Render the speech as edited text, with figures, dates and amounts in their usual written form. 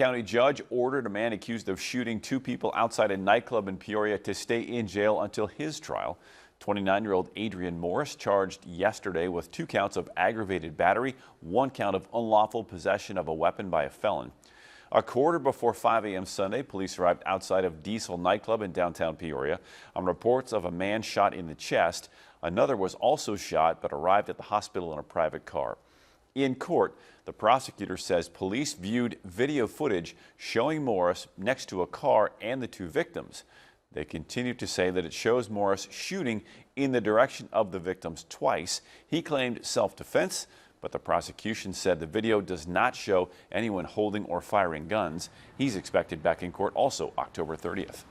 County judge ordered a man accused of shooting two people outside a nightclub in Peoria to stay in jail until his trial. 29-year-old Adrian Morris charged yesterday with 2 counts of aggravated battery, 1 count of unlawful possession of a weapon by a felon. A quarter before 5 a.m. Sunday, police arrived outside of Diesel nightclub in downtown Peoria on reports of a man shot in the chest. Another was also shot but arrived at the hospital in a private car. In court, the prosecutor says police viewed video footage showing Morris next to a car and the 2 victims. They continue to say that it shows Morris shooting in the direction of the victims twice. He claimed self-defense, but the prosecution said the video does not show anyone holding or firing guns. He's expected back in court also October 30th.